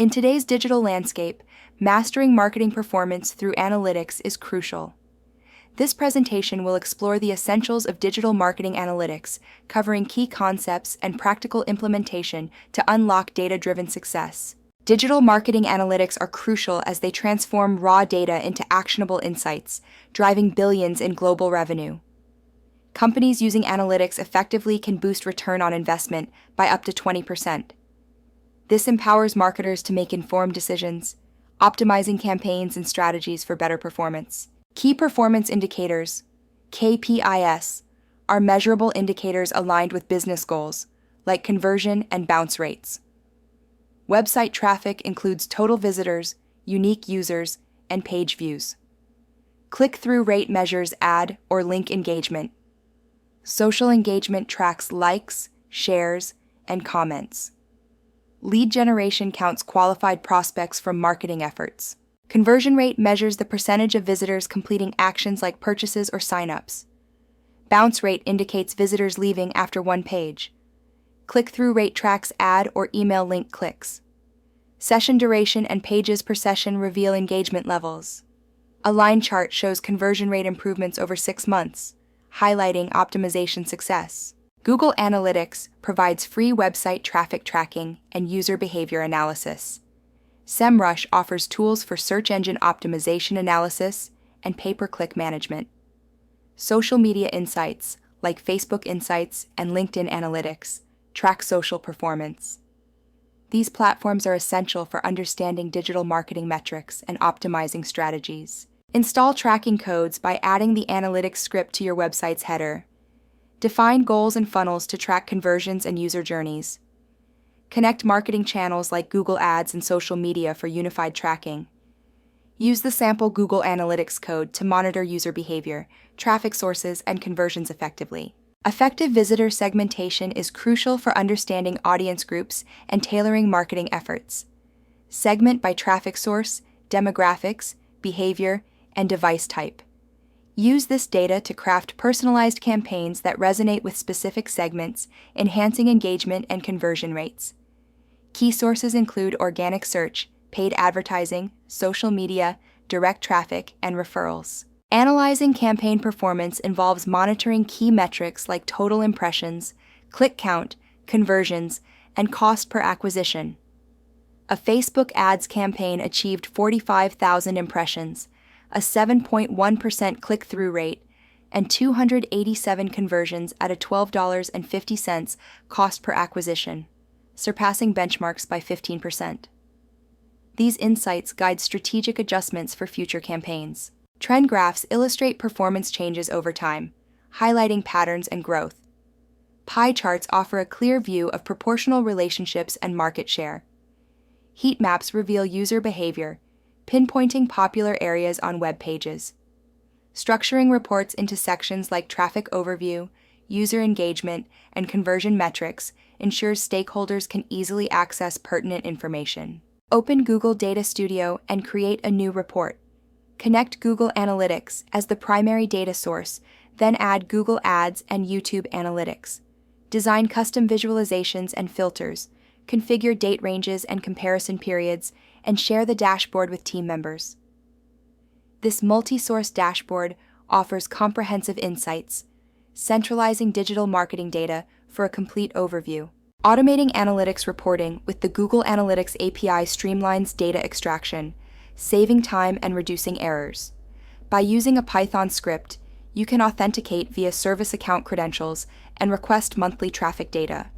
In today's digital landscape, mastering marketing performance through analytics is crucial. This presentation will explore the essentials of digital marketing analytics, covering key concepts and practical implementation to unlock data-driven success. Digital marketing analytics are crucial as they transform raw data into actionable insights, driving billions in global revenue. Companies using analytics effectively can boost return on investment by up to 20%. This empowers marketers to make informed decisions, optimizing campaigns and strategies for better performance. Key performance indicators, KPIs, are measurable indicators aligned with business goals, like conversion and bounce rates. Website traffic includes total visitors, unique users, and page views. Click-through rate measures ad or link engagement. Social engagement tracks likes, shares, and comments. Lead generation counts qualified prospects from marketing efforts. Conversion rate measures the percentage of visitors completing actions like purchases or sign-ups. Bounce rate indicates visitors leaving after one page. Click-through rate tracks ad or email link clicks. Session duration and pages per session reveal engagement levels. A line chart shows conversion rate improvements over 6 months, highlighting optimization success. Google Analytics provides free website traffic tracking and user behavior analysis. SEMrush offers tools for search engine optimization analysis and pay-per-click management. Social media insights, like Facebook Insights and LinkedIn Analytics, track social performance. These platforms are essential for understanding digital marketing metrics and optimizing strategies. Install tracking codes by adding the analytics script to your website's header. Define goals and funnels to track conversions and user journeys. Connect marketing channels like Google Ads and social media for unified tracking. Use the sample Google Analytics code to monitor user behavior, traffic sources, and conversions effectively. Effective visitor segmentation is crucial for understanding audience groups and tailoring marketing efforts. Segment by traffic source, demographics, behavior, and device type. Use this data to craft personalized campaigns that resonate with specific segments, enhancing engagement and conversion rates. Key sources include organic search, paid advertising, social media, direct traffic, and referrals. Analyzing campaign performance involves monitoring key metrics like total impressions, click count, conversions, and cost per acquisition. A Facebook ads campaign achieved 45,000 impressions, a 7.1% click-through rate, and 287 conversions at a $12.50 cost per acquisition, surpassing benchmarks by 15%. These insights guide strategic adjustments for future campaigns. Trend graphs illustrate performance changes over time, highlighting patterns and growth. Pie charts offer a clear view of proportional relationships and market share. Heat maps reveal user behavior, pinpointing popular areas on web pages. Structuring reports into sections like traffic overview, user engagement, and conversion metrics ensures stakeholders can easily access pertinent information. Open Google Data Studio and create a new report. Connect Google Analytics as the primary data source, then add Google Ads and YouTube Analytics. Design custom visualizations and filters, configure date ranges and comparison periods, and share the dashboard with team members. This multi-source dashboard offers comprehensive insights, centralizing digital marketing data for a complete overview. Automating analytics reporting with the Google Analytics API streamlines data extraction, saving time and reducing errors. By using a Python script, you can authenticate via service account credentials and request monthly traffic data.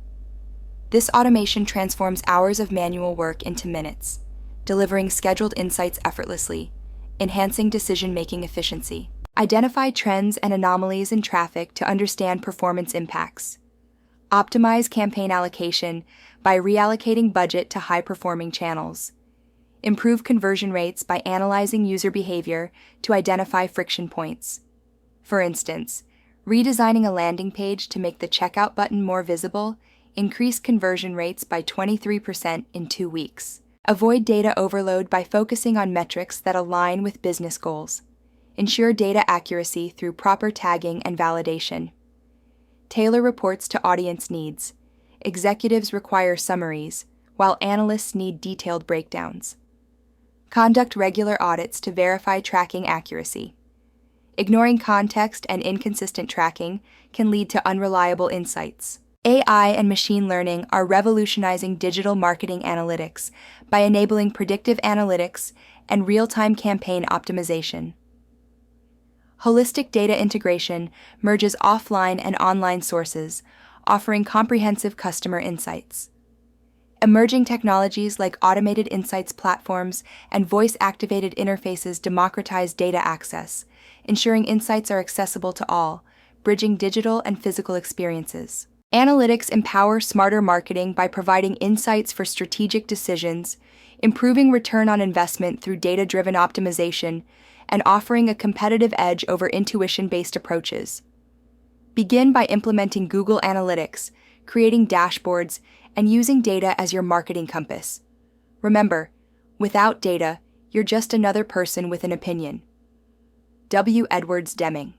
This automation transforms hours of manual work into minutes, delivering scheduled insights effortlessly, enhancing decision-making efficiency. Identify trends and anomalies in traffic to understand performance impacts. Optimize campaign allocation by reallocating budget to high-performing channels. Improve conversion rates by analyzing user behavior to identify friction points. For instance, redesigning a landing page to make the checkout button more visible increased conversion rates by 23% in 2 weeks. Avoid data overload by focusing on metrics that align with business goals. Ensure data accuracy through proper tagging and validation. Tailor reports to audience needs. Executives require summaries, while analysts need detailed breakdowns. Conduct regular audits to verify tracking accuracy. Ignoring context and inconsistent tracking can lead to unreliable insights. AI and machine learning are revolutionizing digital marketing analytics by enabling predictive analytics and real-time campaign optimization. Holistic data integration merges offline and online sources, offering comprehensive customer insights. Emerging technologies like automated insights platforms and voice-activated interfaces democratize data access, ensuring insights are accessible to all, bridging digital and physical experiences. Analytics empower smarter marketing by providing insights for strategic decisions, improving return on investment through data-driven optimization, and offering a competitive edge over intuition-based approaches. Begin by implementing Google Analytics, creating dashboards, and using data as your marketing compass. Remember, without data, you're just another person with an opinion. W. Edwards Deming.